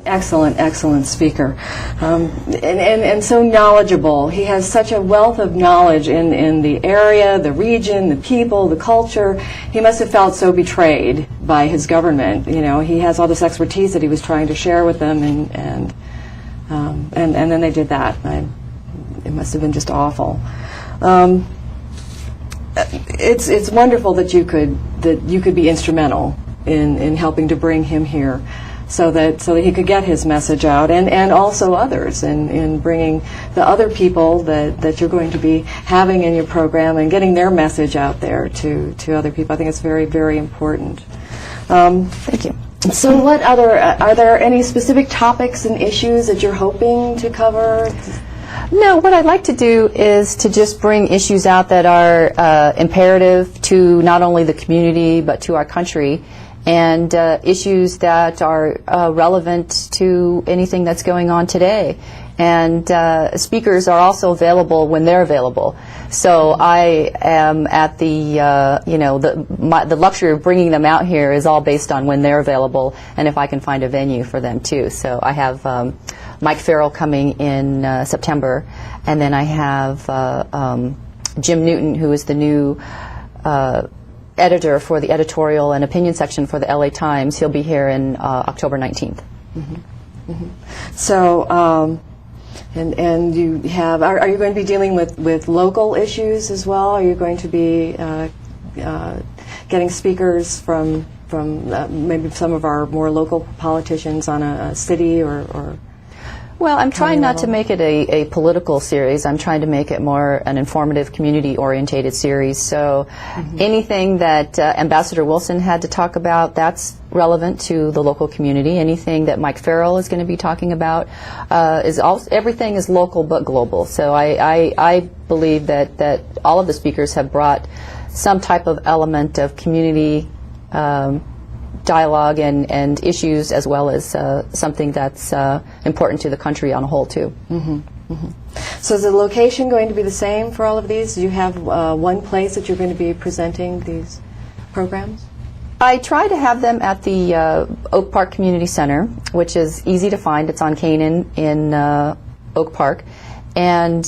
Excellent, excellent speaker, and so knowledgeable. He has such a wealth of knowledge in the area, the region, the people, the culture. He must have felt so betrayed by his government. You know, he has all this expertise that he was trying to share with them, and then they did that. It must have been just awful. It's wonderful that you could be instrumental in helping to bring him here, so that he could get his message out, and also others, in bringing the other people that you're going to be having in your program and getting their message out there to other people. I think it's very, very important. Thank you. So what are there any specific topics and issues that you're hoping to cover? No, what I'd like to do is to just bring issues out that are imperative to not only the community but to our country, and issues that are relevant to anything that's going on today. And speakers are also available when they're available. So I am at the the luxury of bringing them out here is all based on when they're available and if I can find a venue for them too. So I have Mike Farrell coming in September, and then I have Jim Newton, who is the new editor for the editorial and opinion section for the LA Times. He'll be here in October 19th. Mm-hmm. Mm-hmm. So, and you have, are you going to be dealing with local issues as well? Are you going to be getting speakers from maybe some of our more local politicians on a city or Well, I'm trying not to make it a political series. I'm trying to make it more an informative, community-orientated series. So anything that Ambassador Wilson had to talk about, that's relevant to the local community. Anything that Mike Farrell is going to be talking about is also, everything is local but global. So I believe that all of the speakers have brought some type of element of community dialogue and issues, as well as something that's important to the country on a whole, too. Mm-hmm. Mm-hmm. So is the location going to be the same for all of these? Do you have one place that you're going to be presenting these programs? I try to have them at the Oak Park Community Center, which is easy to find. It's on Canaan in Oak Park. And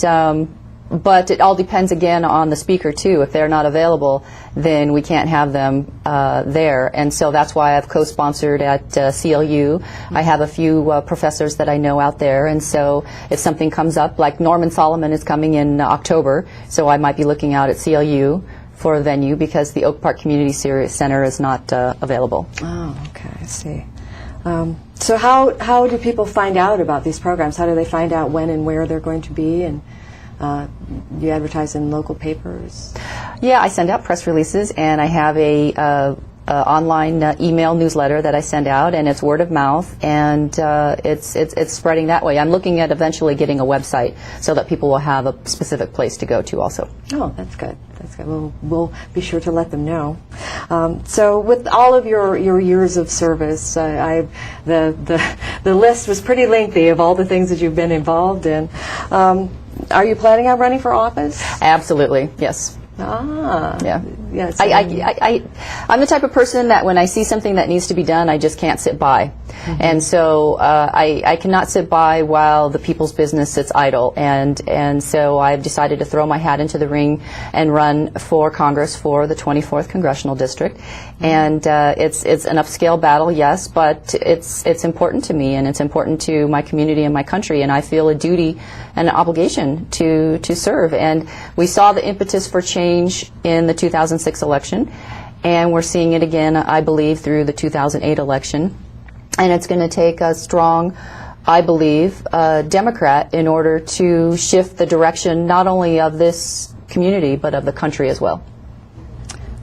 but it all depends again on the speaker too. If they're not available, then we can't have them there. And so that's why I've co-sponsored at CLU. I have a few professors that I know out there, and so if something comes up, like Norman Solomon is coming in October, so I might be looking out at CLU for a venue because the Oak Park Community Center is not available. Oh, okay, I see. So how do people find out about these programs? How do they find out when and where they're going to be? And do you advertise in local papers? Yeah, I send out press releases, and I have a online email newsletter that I send out, and it's word of mouth, and it's spreading that way. I'm looking at eventually getting a website so that people will have a specific place to go to also. Oh, that's good. That's good. We'll be sure to let them know. So with all of your years of service, the list was pretty lengthy of all the things that you've been involved in. Are you planning on running for office? Absolutely, yes. Ah, yeah. Yes. I'm the type of person that when I see something that needs to be done, I just can't sit by. Mm-hmm. And so I cannot sit by while the people's business sits idle. And so I've decided to throw my hat into the ring and run for Congress for the 24th Congressional District. Mm-hmm. And it's an upscale battle, yes, but it's important to me, and it's important to my community and my country, and I feel a duty and an obligation to serve. And we saw the impetus for change in the 2006 election, and we're seeing it again, I believe, through the 2008 election. And it's going to take a strong, I believe, Democrat in order to shift the direction not only of this community but of the country as well.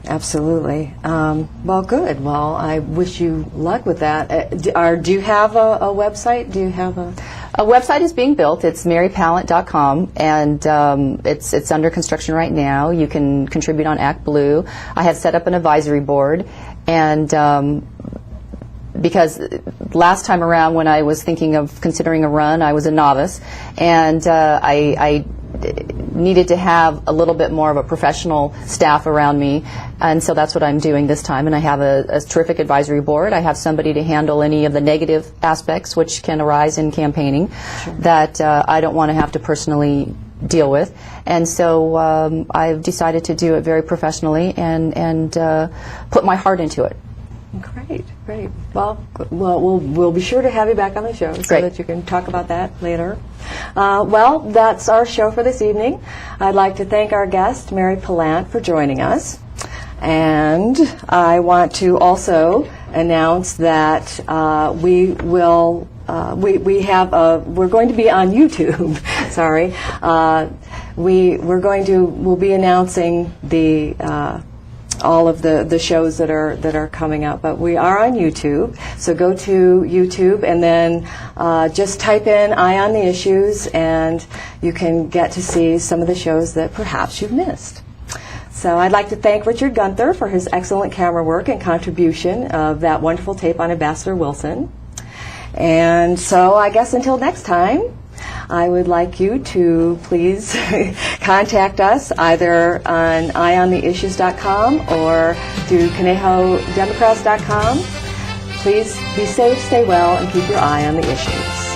Absolutely. Well, good. Well, I wish you luck with that. Do you have a website? Do you have a website is being built. It's marypallant.com, and it's under construction right now. You can contribute on Act Blue. I have set up an advisory board, and because last time around when I was thinking of considering a run, I was a novice, and I needed to have a little bit more of a professional staff around me, and so that's what I'm doing this time. And I have a terrific advisory board. I have somebody to handle any of the negative aspects which can arise in campaigning that I don't want to have to personally deal with. And so I've decided to do it very professionally and put my heart into it. Great, great. Well, we'll be sure to have you back on the show so Great. that you can talk about that later. Well, that's our show for this evening. I'd like to thank our guest, Mary Pallant, for joining us. And I want to also announce that we're going to be on YouTube. Sorry. We'll be announcing the all of the shows that are coming up, but we are on YouTube. So go to YouTube and then just type in "Eye on the Issues," and you can get to see some of the shows that perhaps you've missed. So I'd like to thank Richard Gunther for his excellent camera work and contribution of that wonderful tape on Ambassador Wilson. And so I guess until next time, I would like you to please contact us either on eyeontheissues.com or through ConejosDemocrats.com. Please be safe, stay well, and keep your eye on the issues.